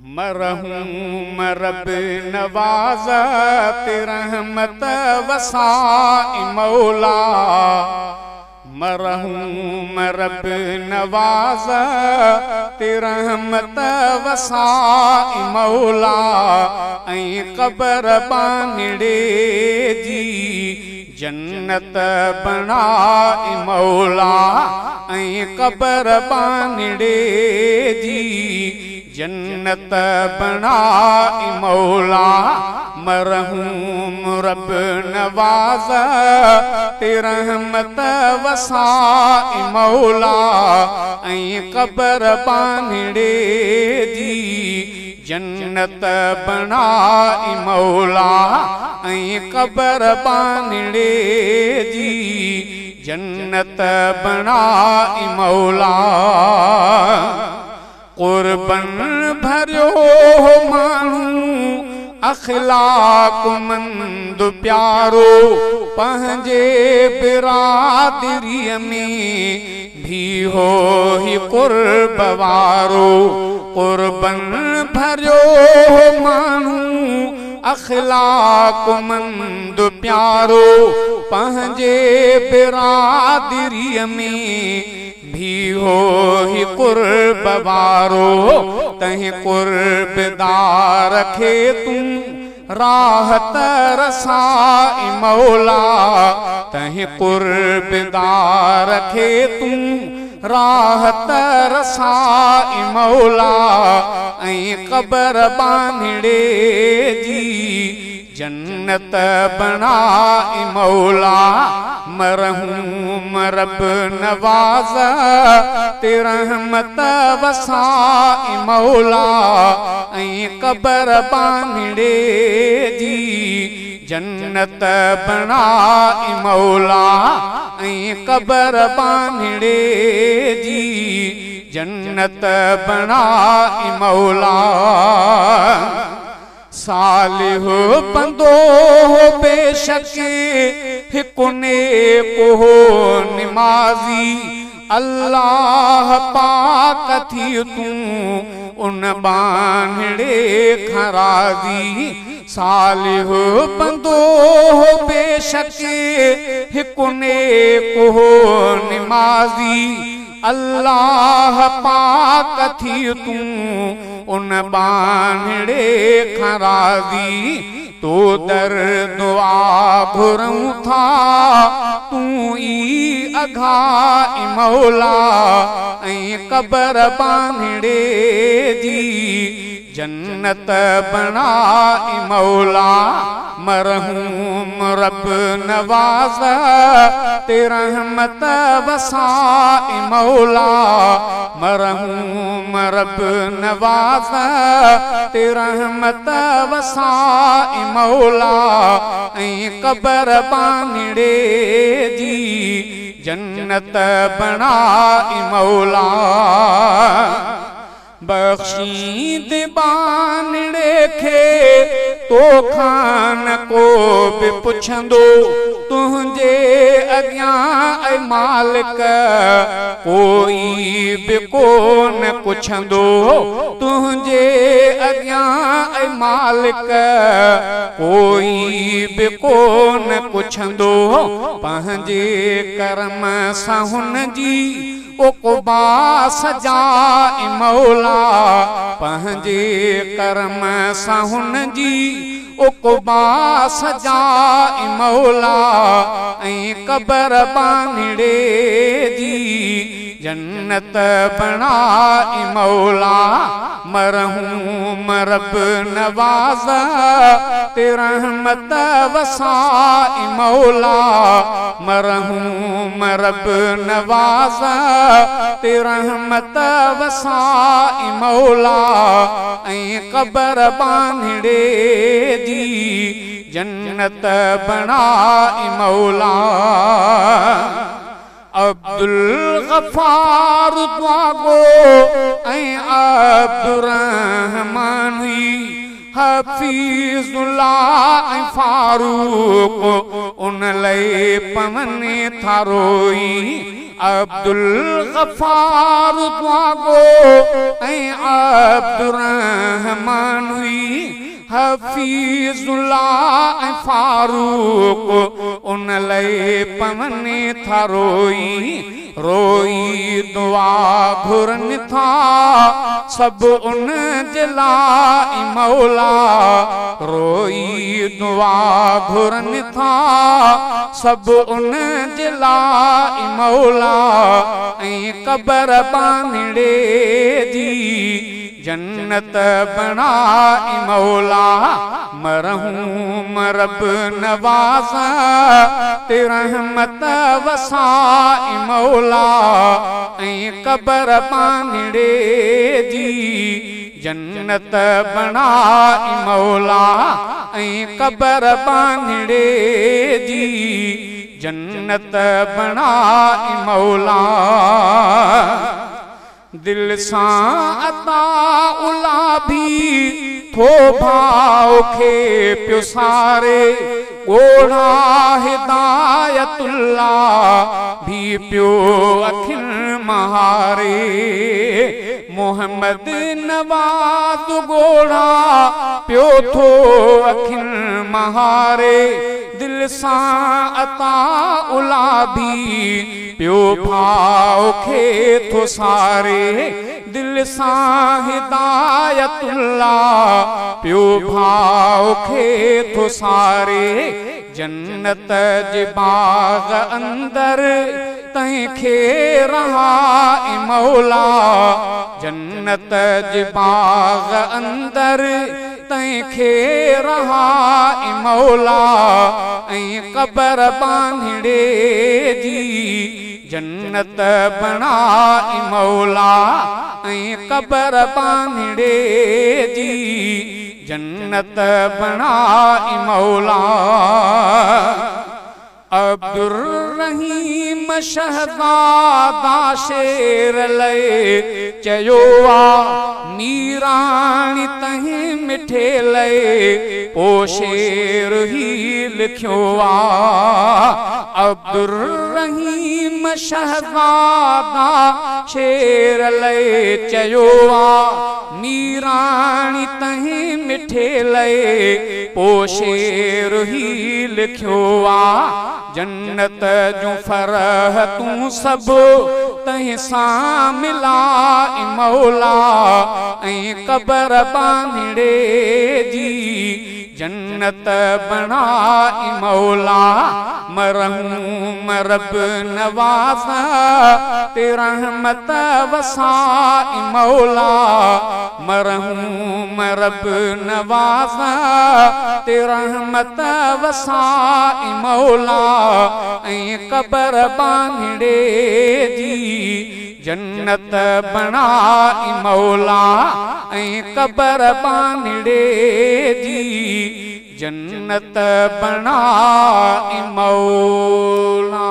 मरहूम रब नवाज़त रहमत वसाई मौला। मरहूम रब नवाज़त रहमत वसाई मौला। ऐं क़बर बानिड़े जी जन्नत बणाई मौला। ऐं क़बर बानिड़े जी जन्नत बणाई मौला। मरहूम रब नवाज़त रहमत वसाई मौला। ऐं क़बर बानिड़े जी जन्नत बणाई मौला। ऐं क़बर बानिड़े जी जन्नत बणाई मौला। क़ुर्बन भरियो माण्हू अख़लाक़मंद प्यारो पंहिंजे बिरादरीअ में बीहो ही क़ुर्ब वारो। क़ुर्बन भरियो माण्हू अख़लाक़मंद प्यारो पंहिंजे बिरादरीअ में बीहो ही क़ुर्ब वारो। तंहिं क़ुर्बदार खे तूं राहत रसाई मौला। तंहिं क़ुर्बदार खे तूं राहत रसाई मौला। ऐं क़बर बानिड़े जी जन्नत बणाई मौला। मरहूम रब नवाज़त रहमत वसाई मौला। ऐं क़बर बानिड़े जी जन्नत बणाई मौला। ऐं क़बर बानिड़े जी जन्नत बणाई मौला। सालिहो बंदो बेशक हिकु नेको निमाज़ी। अल्लाह पाक थी तूं उन बानिड़े खां राज़ी। सालिहो बंदो बेशक हिकु नेको निमाज़ी। अल्लाह पाक थी तूं उन बानिड़े खां राज़ी। तो दर दुआ घुरूं था तूं ई अघाई मौला। ऐं क़बर बानिड़े जी जन्नत बणाई मौला। मरहूम रब नवाज़त रहमत वसाई मौला। मरहूम रब नवाज़त रहमत वसाई मौला। ऐं क़बर बानिड़े जी जन्नत बणाई मौला। बख़्शीद बानिड़े खे तोखां न को बि पुछंदो तुंहिंजे अॻियां ऐं मालिक कोई बि कोन पुछंदो। तुंहिंजे अॻियां ऐं मालिक कोई बि कोन पुछंदो। पंहिंजे कर्म सां हुन जी उक़बा सजाई मौला। पंहिंजे कर्म सां हुन जी उक़बा सजाई मौला। ऐं क़बर बानिड़े जी जन्नत बणाई मौला। मरहूम रब नवाज़त रहमत वसाई मौला। मरहूम रब नवाज़त रहमत वसाई मौला। ऐं क़बर बानिड़े जी जन्नत बणाई मौला। अब्दुल गफ़ार दुआ गो ऐं अब्दुर्रहमान हफ़ीज़ुल्लाह ऐं फारूक उन लाइ पवने था रोई। अब्दुल गफ़ार दुआ गो ऐं अब्दुर्रहमान मानुई हफीजुल्लाह फारूक उन लए पवने था रोई रोई दुआ घुरन था सब उन जलाई मौला रोई दुआ घुरन था सब उन जलाई मौला ऐं कबर बांधड़े जी जन्नत बनाई मौला मरहूं मरब नवाज़ ते रहमत वसाई मौला ऐं कबर बांधड़े जी जन्नत बनाई मौला ऐं कबर बांधड़े जी जन्नत बनाई मौला दिल सां अता उला भी थो भाव खे पियो सारे ॻोढ़ा हिदायतुल्ला भी पियो अखियुनि महारे मोहम्मद नवाज़ ॻोढ़ा पियो थो अखियुनि महारे दिल सां अता उला भी पियो भाव खे थो सारे दिल सां हिदायतुल्ला पियो भाव खे थो सारे जन्नत जे बाग़ अंदर तंहिंखे रहाई मौला जन्नत जे बाग़ अंदर तंहिंखे रहाई मौला ऐं कबर बांधड़े जी जन्नत बनाई मौला ऐं कबर बांधड़े जी जन्नत बनाई मौला अब्दुर रहीम शहज़ादा शेर लए चयो आ मीराणी तहीं मिठे लए ओ शेर ही लिखियो आ अब्दुर रहीम शहज़ादा शेर लए चयो आ मीराणी तहीं मिठे लए ओ शेर ही लिखियो आ जन्नत जूं फरह तूं सभु तंहिं सां मिलाई मौला ऐं कबर बांधड़े जी जन्नत बनाई मौला मरहूं मरब नवाज़ ते रहमत वसाई मौला मरहूं मरब नवाज़ ते रहमत वसाई मौला ऐं कबर बांधड़े जी जन्नत बनाई मौला ऐं कबर बांधड़े जी जन्नत बनाई मौला।